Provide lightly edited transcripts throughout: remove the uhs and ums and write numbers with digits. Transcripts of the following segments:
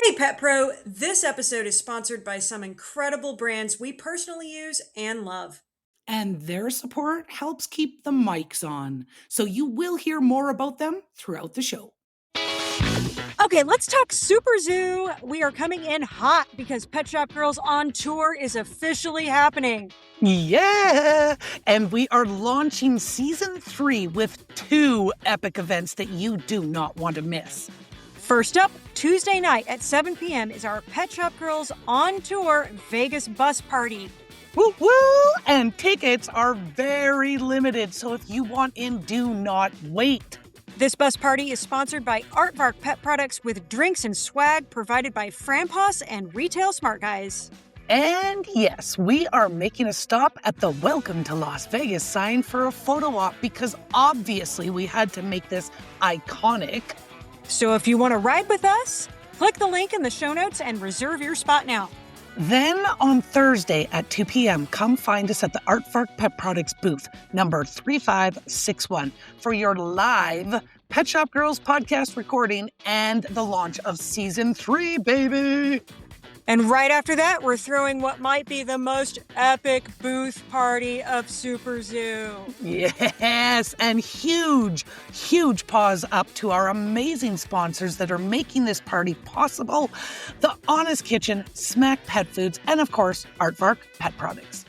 Hey Pet Pro, this episode is sponsored by some incredible brands we personally use and love. And their support helps keep the mics on, so you will hear more about them throughout the show. Okay, let's talk Super Zoo. We are coming in hot because Pet Shop Girls on Tour is officially happening. Yeah! And we are launching season 3 with 2 epic events that you do not want to miss. First up, Tuesday night at 7 p.m. is our Pet Shop Girls on Tour Vegas bus party. Woo woo! And tickets are very limited, so if you want in, do not wait. This bus party is sponsored by Aardvark Pet Products with drinks and swag provided by Frampas and Retail Smart Guys. And yes, we are making a stop at the Welcome to Las Vegas sign for a photo op because obviously we had to make this iconic. So if you want to ride with us, click the link in the show notes and reserve your spot now. Then on Thursday at 2 p.m., come find us at the Aardvark Pet Products booth, number 3561, for your live Pet Shop Girls podcast recording and the launch of season 3, baby! And right after that, we're throwing what might be the most epic booth party of Super Zoo. Yes, and huge paws up to our amazing sponsors that are making this party possible. The Honest Kitchen, Smack Pet Foods, and of course, Aardvark Pet Products.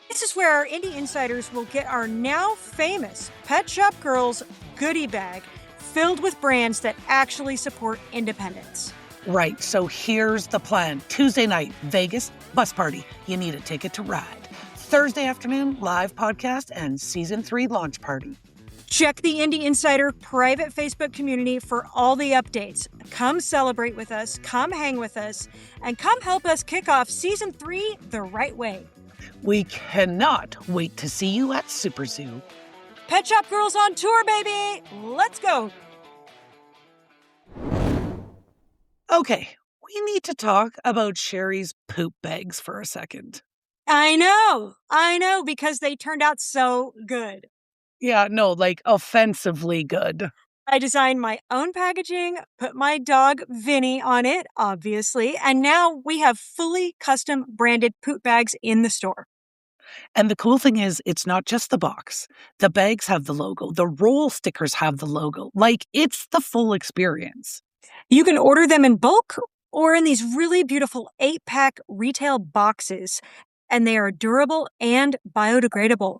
This is where our indie insiders will get our now famous Pet Shop Girls goodie bag filled with brands that actually support independence. Right, so here's the plan. Tuesday night, Vegas, bus party. You need a ticket to ride. Thursday afternoon, live podcast and season 3 launch party. Check the Indie Insider private Facebook community for all the updates. Come celebrate with us, come hang with us, and come help us kick off season 3 the right way. We cannot wait to see you at Super Zoo. Pet Shop Girls on Tour, baby! Let's go! Okay, we need to talk about Sherry's poop bags for a second. I know, because they turned out so good. Yeah, no, like offensively good. I designed my own packaging, put my dog Vinny on it, obviously, and now we have fully custom branded poop bags in the store. And the cool thing is, it's not just the box. The bags have the logo. The roll stickers have the logo. Like, it's the full experience. You can order them in bulk or in these really beautiful 8-pack retail boxes, and they are durable and biodegradable.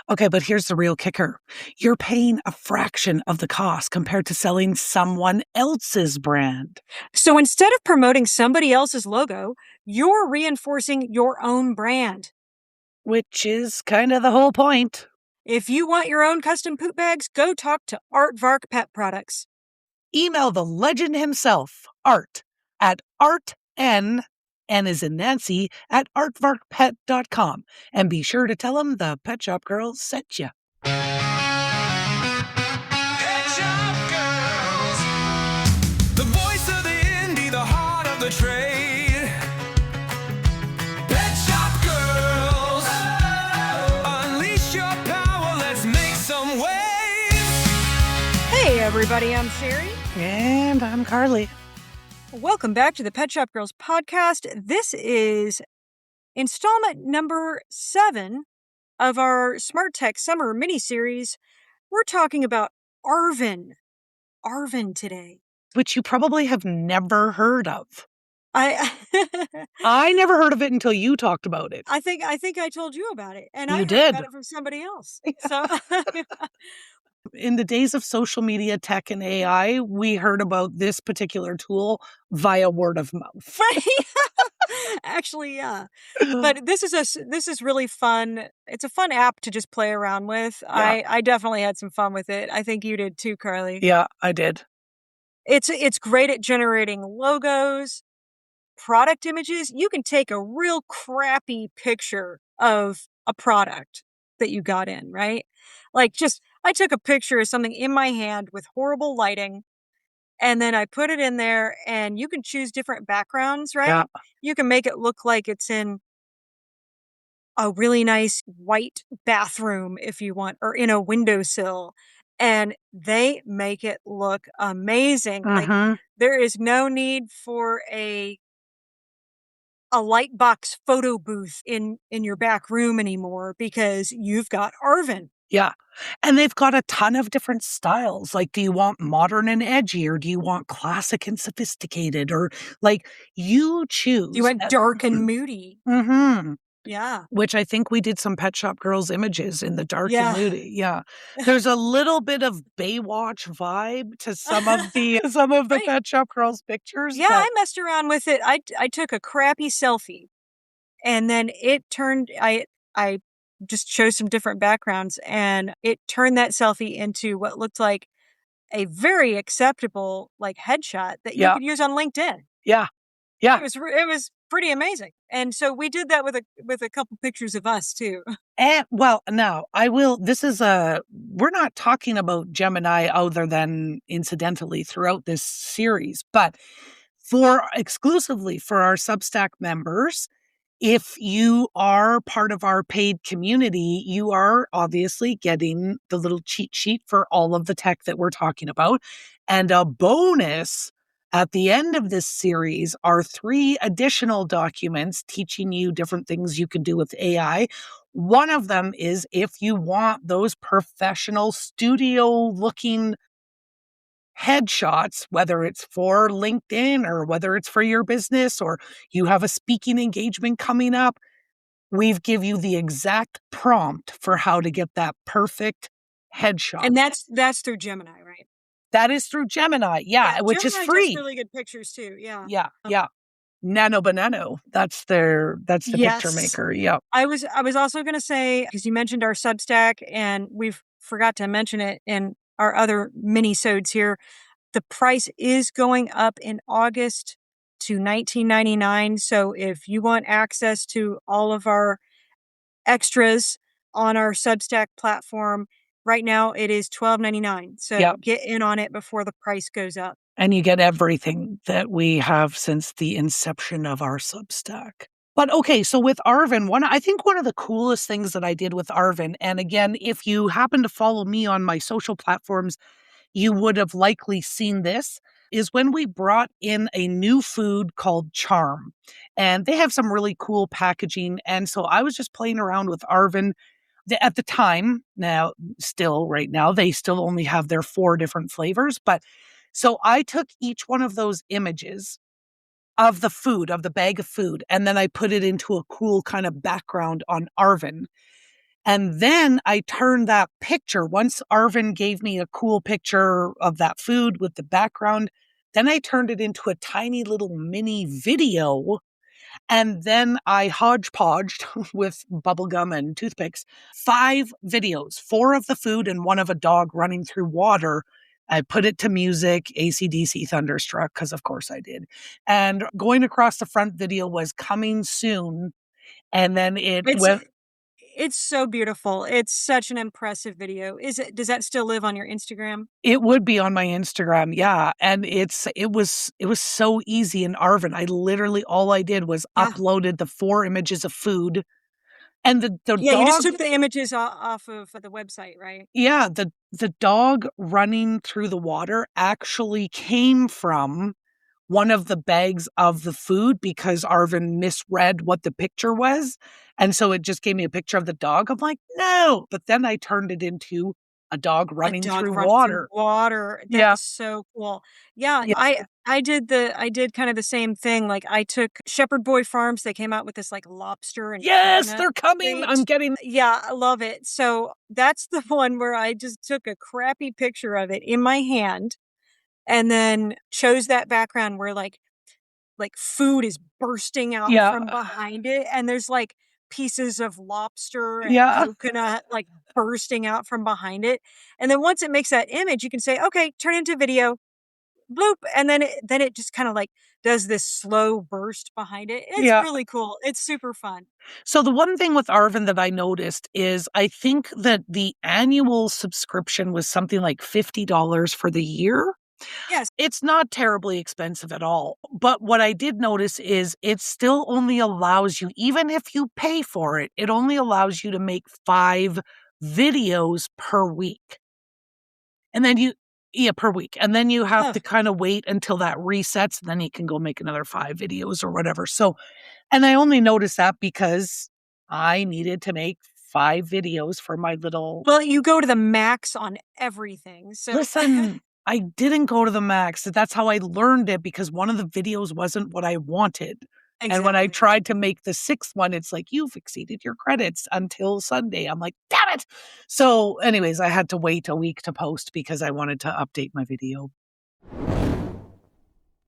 Okay, but here's the real kicker. You're paying a fraction of the cost compared to selling someone else's brand. So instead of promoting somebody else's logo, you're reinforcing your own brand. Which is kind of the whole point. If you want your own custom poop bags, go talk to Aardvark Pet Products. Email the legend himself, Art, at artn, N as in Nancy, at artvarkpet.com. And be sure to tell him the Pet Shop Girls sent you. Pet Shop Girls, the voice of the indie, the heart of the trade. Pet Shop Girls, unleash your power, let's make some waves. Hey everybody, I'm Sherry. And I'm Carly. Welcome back to the Pet Shop Girls podcast. This is installment number 7 of our Smart Tech Summer mini-series. We're talking about Arvin today. Which you probably have never heard of. I I never heard of it until you talked about it. I think I told you about it, and You I heard did. about it from somebody else. So In the days of social media, tech, and AI, we heard about this particular tool via word of mouth. actually, yeah. But this is really fun. It's a fun app to just play around with. Yeah. I definitely had some fun with it. I think you did too, Carly. Yeah, I did. It's great at generating logos, product images. You can take a real crappy picture of a product that you got in, right? Like I took a picture of something in my hand with horrible lighting, and then I put it in there, and you can choose different backgrounds, right? Yeah. You can make it look like it's in a really nice white bathroom if you want, or in a windowsill. and they make it look amazing. Like, Mm-hmm. there is no need for a light box photo booth in your back room anymore because you've got Arvin. Yeah. And they've got a ton of different styles. Like, do you want modern and edgy, or do you want classic and sophisticated? Or like, you You choose. went dark and moody. Mm-hmm. Yeah. Which I think we did some Pet Shop Girls images in the dark and Yeah. moody. Yeah. There's a little bit of Baywatch vibe to some of the Right. Pet Shop Girls pictures, Yeah, but I messed around with it. I took a crappy selfie, and then it turned I just chose some different backgrounds, and it turned that selfie into what looked like a very acceptable, like, headshot that you yeah, could use on LinkedIn. yeah, yeah. It was pretty amazing, and so we did that with a couple pictures of us too. And well, now I will. This is we're not talking about Gemini other than incidentally throughout this series, but for exclusively for our Substack members, if you are part of our paid community, you are obviously getting the little cheat sheet for all of the tech that we're talking about. And a bonus at the end of this series are 3 additional documents teaching you different things you can do with AI. One of them is if you want those professional studio looking headshots, whether it's for LinkedIn or whether it's for your business or you have a speaking engagement coming up, we've give you the exact prompt for how to get that perfect headshot. And that's through Gemini, right? That is through Gemini, Yeah, yeah, which is Gemini does free. really good pictures too, yeah. Yeah, yeah. Nano Banano, that's the picture Yes. maker, yep. I was also gonna say, because you mentioned our Substack, and we've forgot to mention it in our other mini-sodes here, the price is going up in August to $19.99, so if you want access to all of our extras on our Substack platform, right now it is $12.99, so Yep, get in on it before the price goes up. and you get everything that we have since the inception of our Substack. But okay, so with Arvin, I think one of the coolest things that I did with Arvin, and again, if you happen to follow me on my social platforms, you would have likely seen this, is when we brought in a new food called Charm. And they have some really cool packaging. And so I was just playing around with Arvin. At the time, now, still right now, they still only have their 4 different flavors. But so I took each one of those images of the food, of the bag of food, and then I put it into a cool kind of background on Arvin. And then I turned that picture, once Arvin gave me a cool picture of that food with the background, then I turned it into a tiny little mini video. And then I hodgepodged with bubblegum and toothpicks 5 videos, 4 of the food and 1 of a dog running through water. I put it to music, AC/DC Thunderstruck, because of course I did. And going across the front video was coming soon. And then it It's went. it's so beautiful. It's such an impressive video. Does that still live on your Instagram? It would be on my Instagram, yeah, and it was so easy in Arvin. I literally all I did was Yeah. uploaded the 4 images of food, and the Yeah, you just dog. took the images off of the website, right? Yeah, the dog running through the water actually came from one of the bags of the food because Arvin misread what the picture was, and so it just gave me a picture of the dog. I'm like, "No," but then I turned it into a dog A running dog through running through water. water. That Yeah, is so cool. Yeah, yeah. I did kind of the same thing. Like, I took Shepherd Boy Farms, they came out with this, like, lobster and Yes, coconut they're coming. I'm bait. getting. Yeah, I love it. So, that's the one where I just took a crappy picture of it in my hand and then chose that background where, like, food is bursting out Yeah, from behind it, and there's, like, pieces of lobster and yeah, coconut, like, bursting out from behind it, and then once it makes that image, you can say, "Okay, turn into video, bloop," and then it just kinda, like, does this slow burst behind it. It's yeah. really cool. It's super fun. So the one thing with Arvin that I noticed is I think that the annual subscription was something like $50 for the year. Yes. It's not terribly expensive at all. But what I did notice is it still only allows you, even if you pay for it, it only allows you to make 5 videos per week. And then per week. And then you have Huh. to kind of wait until that resets. And then you can go make another 5 videos or whatever. So, and I only noticed that because I needed to make 5 videos for my little. Well, you go to the max on everything. So Listen, I didn't go to the max. That's how I learned it, because one of the videos wasn't what I wanted. And when I exactly. tried to make the 6th one, it's like, you've exceeded your credits until Sunday. I'm like, damn it. So anyways, I had to wait a week to post because I wanted to update my video.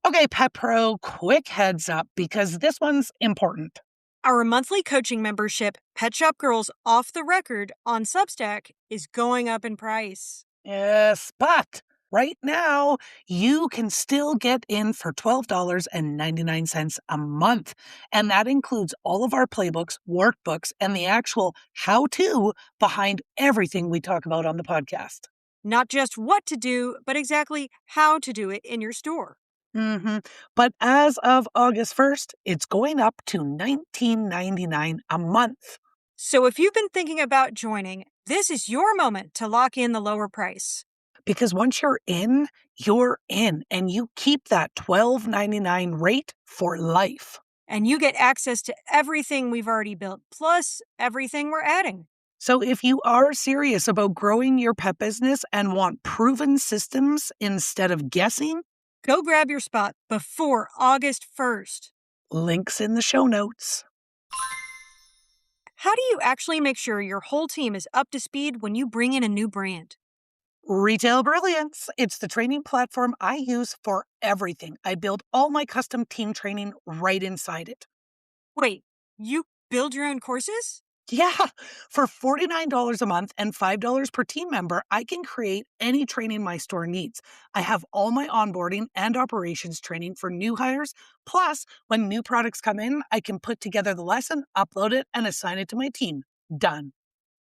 Okay, Pet Pro, quick heads up because this one's important. Our monthly coaching membership, Pet Shop Girls Off the Record on Substack, is going up in price. Yes, but right now you can still get in for $12.99 a month. And that includes all of our playbooks, workbooks, and the actual how-to behind everything we talk about on the podcast. Not just what to do, but exactly how to do it in your store. But as of August 1st, it's going up to $19.99 a month. So if you've been thinking about joining, this is your moment to lock in the lower price. Because once you're in, and you keep that $12.99 rate for life. And you get access to everything we've already built, plus everything we're adding. So if you are serious about growing your pet business and want proven systems instead of guessing, go grab your spot before August 1st. Links in the show notes. How do you actually make sure your whole team is up to speed when you bring in a new brand? Retail Brilliance. It's the training platform I use for everything. I build all my custom team training right inside it. Wait, you build your own courses? Yeah, for $49 a month and $5 per team member, I can create any training my store needs. I have all my onboarding and operations training for new hires. Plus, when new products come in, I can put together the lesson, upload it, and assign it to my team. Done.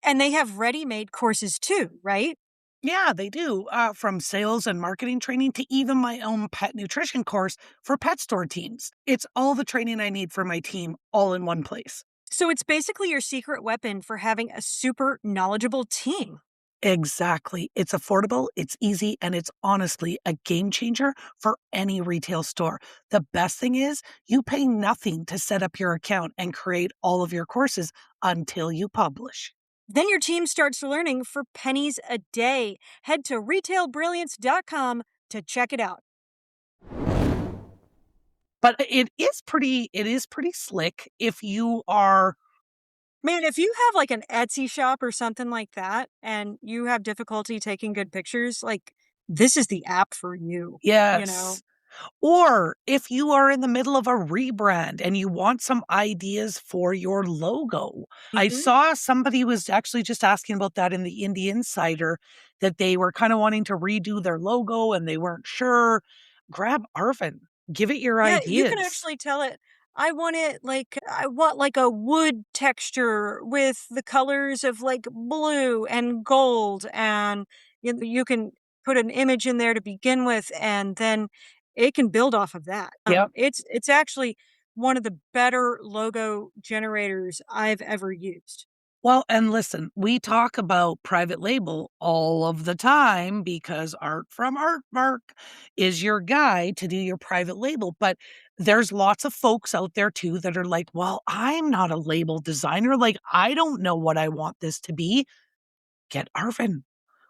And they have ready-made courses too, right? Yeah, they do. From sales and marketing training to even my own pet nutrition course for pet store teams. It's all the training I need for my team all in one place. So it's basically your secret weapon for having a super knowledgeable team. Exactly. It's affordable, it's easy, and it's honestly a game changer for any retail store. The best thing is you pay nothing to set up your account and create all of your courses until you publish. Then your team starts learning for pennies a day. Head to retailbrilliance.com to check it out. But it is pretty slick if you are. Man, if you have like an Etsy shop or something like that and you have difficulty taking good pictures, like this is the app for you. Yes. You know? Or if you are in the middle of a rebrand and you want some ideas for your logo. I Mhm. saw somebody was actually just asking about that in the Indie Insider, that they were kind of wanting to redo their logo and they weren't sure. Grab Arvin. Give it your Yeah, you can ideas. actually tell it, I want like a wood texture with the colors of like blue and gold. And you can put an image in there to begin with, and then it can build off of that. Yep. It's actually one of the better logo generators I've ever used. Well, and listen, we talk about private label all of the time because Art from Artmark is your guide to do your private label. But there's lots of folks out there too that are like, well, I'm not a label designer. Like, I don't know what I want this to be. Get Arvin.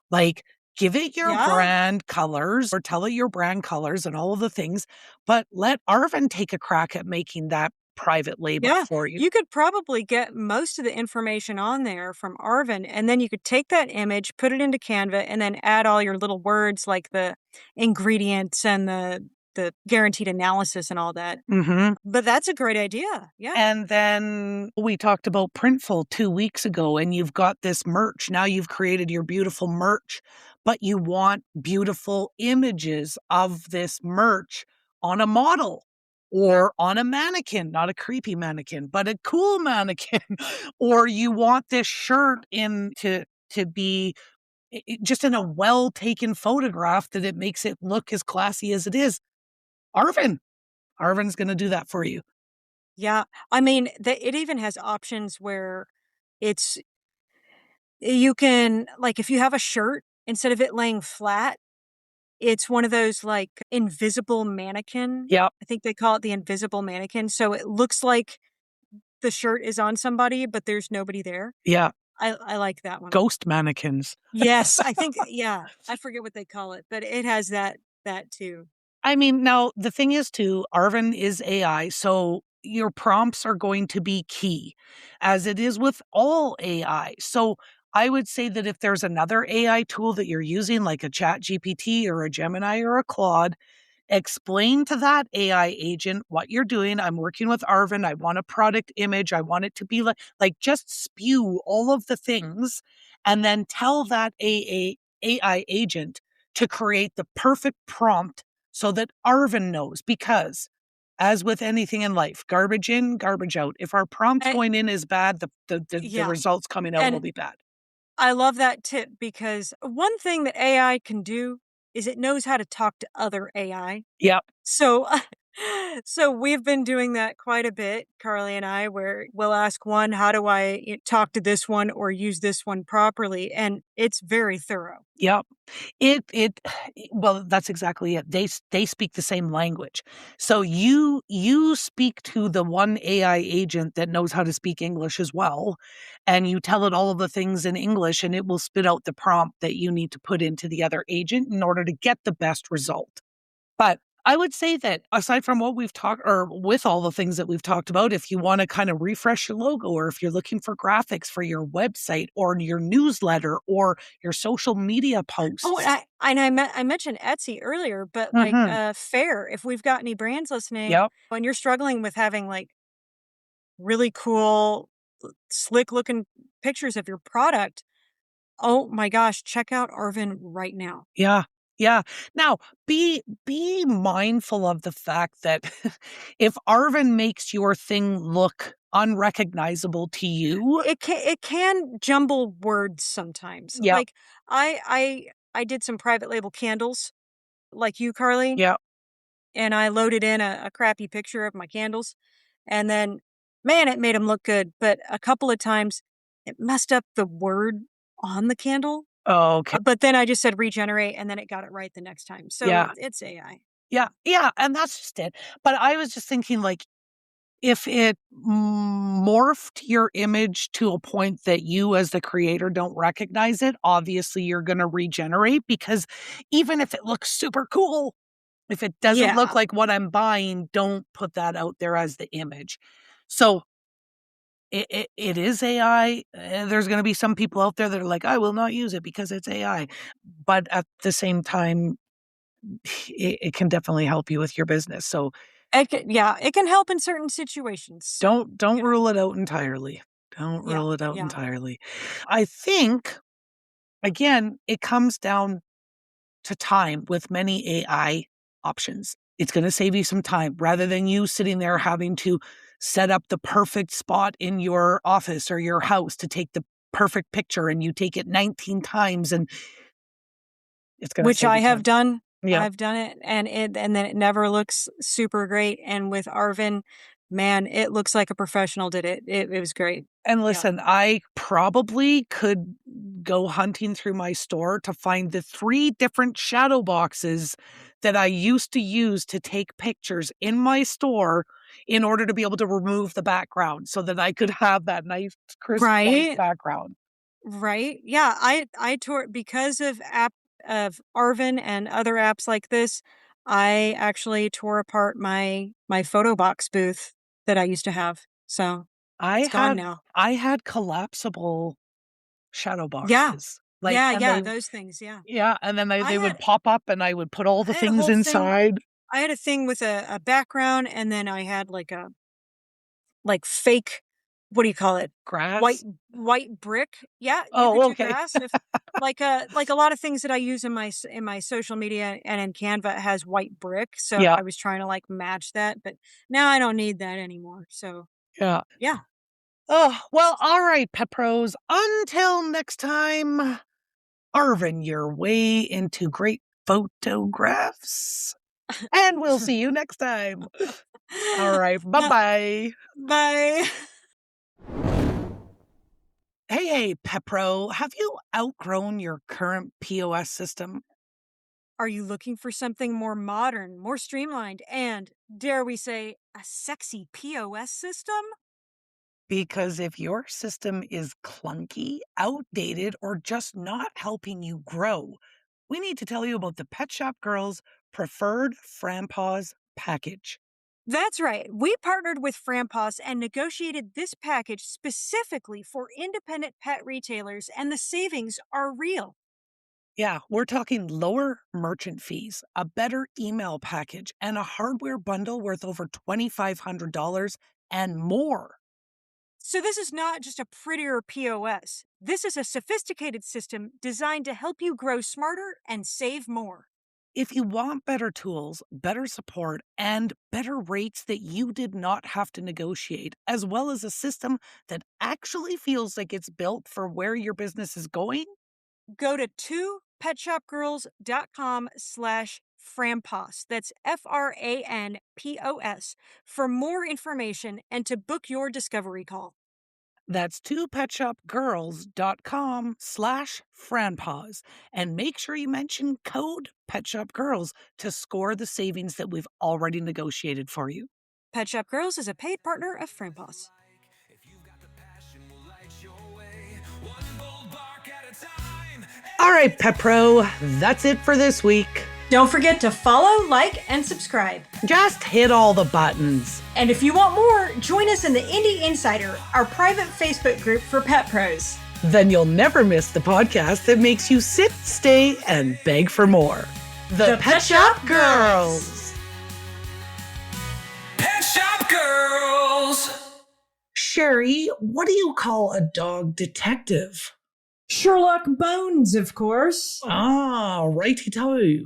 Like, give it your Yeah. brand colors or tell it your brand colors and all of the things, but let Arvin take a crack at making that private label Yeah, for you. you could probably get most of the information on there from Arvin, and then you could take that image, put it into Canva, and then add all your little words like the ingredients and the guaranteed analysis and all that. Mm-hmm. But that's a great idea. Yeah. And then we talked about Printful 2 weeks ago, and you've got this merch. Now you've created your beautiful merch, but you want beautiful images of this merch on a model or on a mannequin, not a creepy mannequin, but a cool mannequin. Or you want this shirt to be just in a well taken photograph that it makes it look as classy as it is. Arvin's going to do that for you. Yeah. I mean, it even has options where it's you can, like, if you have a shirt instead of it laying flat, it's one of those like invisible mannequin. Yep. I think they call it the invisible mannequin. So it looks like the shirt is on somebody, but there's nobody there. Yeah. I like that one. Ghost mannequins. Yes, I think, yeah, I forget what they call it, but it has that too. I mean, now the thing is too, Arvin is AI, so your prompts are going to be key, as it is with all AI. So I would say that if there's another AI tool that you're using, like a Chat GPT or a Gemini or a Claude, explain to that AI agent what you're doing. I'm working with Arvin. I want a product image. I want it to be like just spew all of the things and then tell that AI agent to create the perfect prompt so that Arvin knows. Because as with anything in life, garbage in, garbage out. If our prompts And, going in is bad, the yeah, results coming out will and be bad. I love that tip because one thing that AI can do is it knows how to talk to other AI. Yep. So so we've been doing that quite a bit, Carly and I, where we'll ask one, how do I talk to this one or use this one properly? And it's very thorough. Yep. It well, that's exactly it. They speak the same language. So you speak to the one AI agent that knows how to speak English as well, and you tell it all of the things in English, and it will spit out the prompt that you need to put into the other agent in order to get the best result. But I would say that aside from what we've talked or with all the things that we've talked about, if you want to kind of refresh your logo or if you're looking for graphics for your website or your newsletter or your social media Oh, posts. I mentioned Etsy earlier, but like Mhm. Fair, if we've got any brands listening Yep. and you're struggling with having like really cool, slick looking pictures of your product, oh my gosh, check out Arvin right now. Yeah. Yeah. Now, be mindful of the fact that if Arvin makes your thing look unrecognizable to you. It can jumble words sometimes. Yep. Like I did some private label candles like you, Carly, Yep. and I loaded in a crappy picture of my candles, and then man, it made them look good. But a couple of times it messed up the word on the candle. Okay. But then I just said regenerate, and then it got it right the next time. So Yeah. it's AI. Yeah. Yeah. And that's just it. But I was just thinking, like, if it morphed your image to a point that you as the creator don't recognize it, obviously you're going to regenerate because even if it looks super cool, if it doesn't look Yeah. like what I'm buying, don't put that out there as the image. So it is AI. There's going to be some people out there that are like, I will not use it because it's AI. But at the same time, it can definitely help you with your business. So It can help in certain situations. So, don't rule it out entirely. Don't yeah, rule it out yeah. entirely. I think, again, it comes down to time with many AI options. It's going to save you some time rather than you sitting there having to set up the perfect spot in your office or your house to take the perfect picture and you take it 19 times and it's going to Which save I you have time. done. Yeah. I've done it and then it never looks super great. And with Arvin, man, it looks like a professional did it. It was great. And Yeah. listen, I probably could go hunting through my store to find the 3 different shadow boxes that I used to use to take pictures in my store in order to be able to remove the background so that I could have that nice crisp white Right. background. Right. Yeah. I tore because of Arvin and other apps like this, I actually tore apart my photo box booth that I used to have. So I it's gone had now. I had collapsible shadow Yeah. boxes. Like, Yeah, and yeah, they those things, yeah. yeah, and then I they had would pop up and I would put all the I had a things whole thing. inside. I had a thing with a background, and then I had like a like fake, what do you call it? White Grass? white brick. Yeah, you could Oh, do okay. grass if like a lot of things that I use in in my social media and in Canva has white brick. So Yeah, I was trying to like match that, but now I don't need that anymore. So yeah. yeah. Oh, well, all right, pet pros. Until next time, Arvin your way into great photographs. And we'll see you next time. All right, No, bye-bye. bye. Hey, Pepro, have you outgrown your current POS system? Are you looking for something more modern, more streamlined, and, dare we say, a sexy POS system? Because if your system is clunky, outdated, or just not helping you grow, we need to tell you about the Pet Shop Girls Preferred Frampause Package. That's right. We partnered with Frampos and negotiated this package specifically for independent pet retailers, and the savings are real. Yeah, we're talking lower merchant fees, a better email package, and a hardware bundle worth over $2,500 and more. So, this is not just a prettier POS. This is a sophisticated system designed to help you grow smarter and save more. If you want better tools, better support, and better rates that you did not have to negotiate, as well as a system that actually feels like it's built for where your business is going, Go to 2petshopgirls.com/Frampos. That's FRANPOS for more information and to book your discovery call. that's 2petshopgirls.com/franpause. And make sure you mention code PetShopGirls to score the savings that we've already negotiated for you. Pet Shop Girls is a paid partner of Frampos. All right, Pet Pro, that's it for this week. Don't forget to follow, like, and subscribe. Just hit all the buttons. And if you want more, join us in the Indie Insider, our private Facebook group for pet pros. Then you'll never miss the podcast that makes you sit, stay, and beg for more. The Pet Shop Girls. Pet Shop Girls. Sherry, what do you call a dog detective? Sherlock Bones, of course. Ah, righty-to.